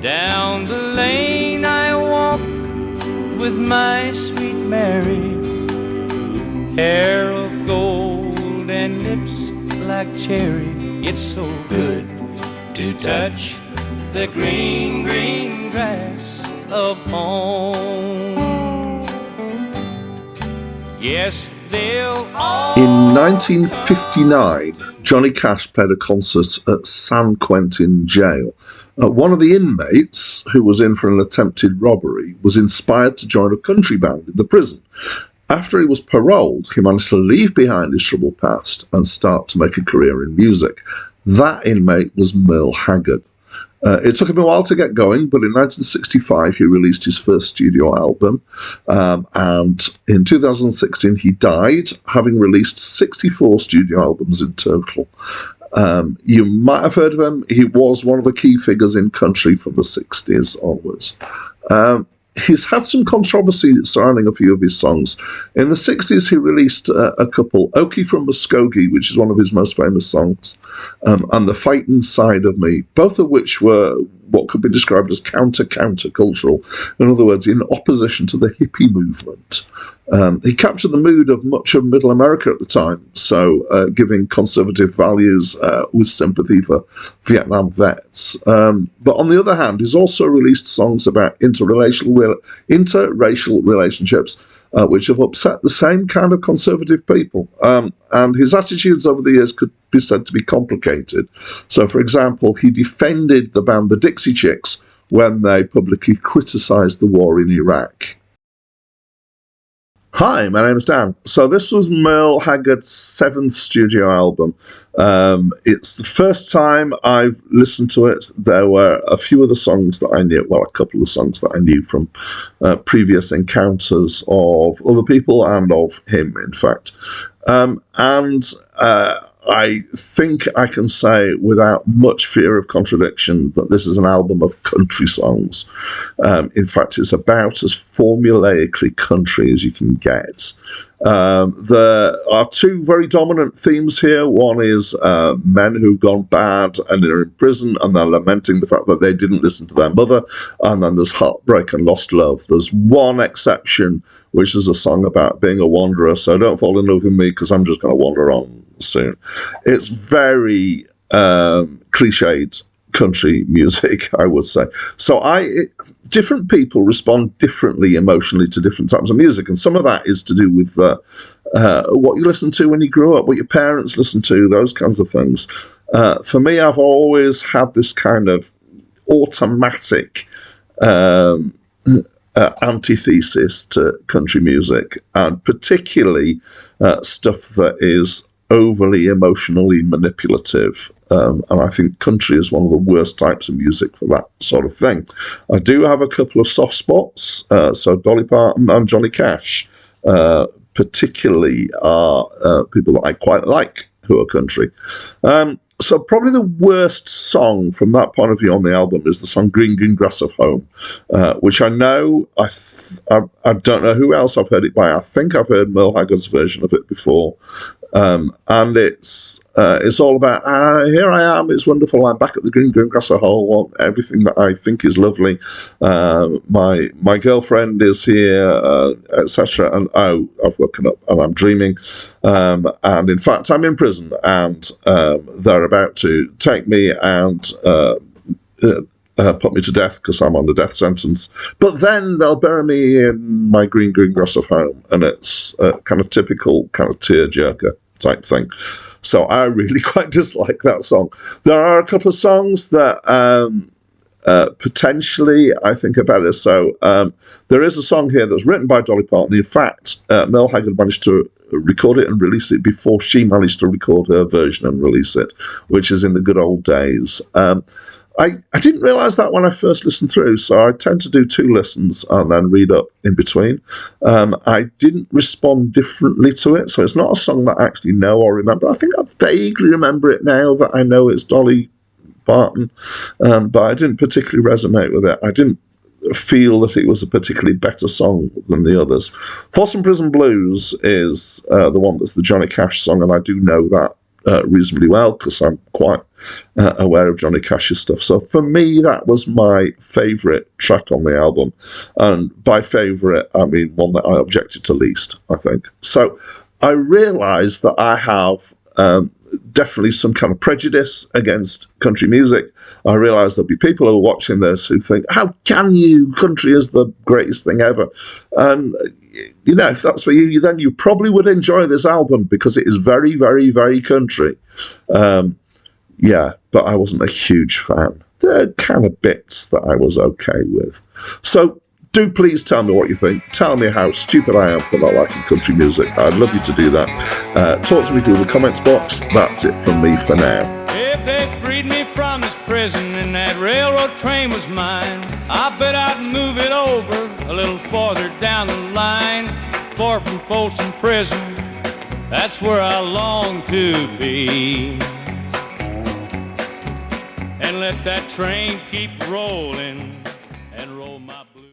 Down the lane I walk with my sweet Mary, hair of gold and lips like cherry. It's so good to touch the green, green grass of home. Yes, they'll all... In 1959, Johnny Cash played a concert at San Quentin jail. One of the inmates, who was in for an attempted robbery, was inspired to join a country band in the prison. After he was paroled, he managed to leave behind his troubled past and start to make a career in music. That inmate was Merle Haggard. It took him a while to get going, but in 1965 he released his first studio album, and in 2016 he died, having released 64 studio albums in total. You might have heard of him. He was one of the key figures in country from the 60s onwards. He's had some controversy surrounding a few of his songs. In the 60s, he released a couple, Okie from Muskogee, which is one of his most famous songs, and The Fighting Side of Me, both of which were what could be described as counter-cultural. In other words, in opposition to the hippie movement. He captured the mood of much of Middle America at the time, so giving conservative values with sympathy for Vietnam vets. But on the other hand, he's also released songs about interracial relationships, which have upset the same kind of conservative people. And his attitudes over the years could be said to be complicated. So, for example, he defended the band the Dixie Chicks when they publicly criticised the war in Iraq. Hi, my name is Dan. So this was Merle Haggard's 7th studio album. It's the first time I've listened to it. There were a few of the songs that I knew, well, a couple of songs that I knew from previous encounters of other people and of him, in fact. I think I can say without much fear of contradiction that this is an album of country songs. In fact, it's about as formulaically country as you can get. There are two very dominant themes here. One is men who've gone bad and are in prison and they're lamenting the fact that they didn't listen to their mother. And then there's heartbreak and lost love. There's one exception, which is a song about being a wanderer. So don't fall in love with me because I'm just going to wander on soon. It's very cliched country music, I would say. So different people respond differently emotionally to different types of music, and some of that is to do with what you listen to when you grew up, what your parents listened to, those kinds of things. For me, I've always had this kind of automatic antithesis to country music, and particularly stuff that is overly emotionally manipulative. And I think country is one of the worst types of music for that sort of thing. I do have a couple of soft spots. So Dolly Parton and Johnny Cash particularly are people that I quite like who are country. So probably the worst song from that point of view on the album is the song Green Green Grass of Home, which I know, I don't know who else I've heard it by. I think I've heard Merle Haggard's version of it before. And it's all about, here I am, it's wonderful, I'm back at the green grass of home, everything that I think is lovely, my girlfriend is here, etc. And I've woken up and I'm dreaming, and in fact I'm in prison, and they're about to take me and put me to death because I'm on the death sentence. But then they'll bury me in my green grass of home, and it's a kind of typical kind of tearjerker type thing. So I really quite dislike that song. There are a couple of songs that potentially I think are better. So there is a song here that's written by Dolly Parton. In fact, Merle Haggard managed to record it and release it before she managed to record her version and release it, which is In the Good Old Days. I didn't realise that when I first listened through, so I tend to do 2 listens and then read up in between. I didn't respond differently to it, so it's not a song that I actually know or remember. I think I vaguely remember it now that I know it's Dolly Parton, but I didn't particularly resonate with it. I didn't feel that it was a particularly better song than the others. Folsom Prison Blues is the one that's the Johnny Cash song, and I do know that reasonably well because I'm quite aware of Johnny Cash's stuff. So for me, that was my favourite track on the album. And by favourite, I mean one that I objected to least, I think. So I realised that I have definitely some kind of prejudice against country music. I realise there'll be people who are watching this who think, how can you? Country is the greatest thing ever. And, you know, if that's for you, then you probably would enjoy this album because it is very, very, very country. Yeah, but I wasn't a huge fan. There are kind of bits that I was okay with. So do please tell me what you think. Tell me how stupid I am for not liking country music. I'd love you to do that. Talk to me through the comments box. That's it from me for now. If they freed me from this prison and that railroad train was mine, I bet I'd move it over a little farther down the line. Far from Folsom Prison, that's where I long to be. And let that train keep rolling and roll my blues.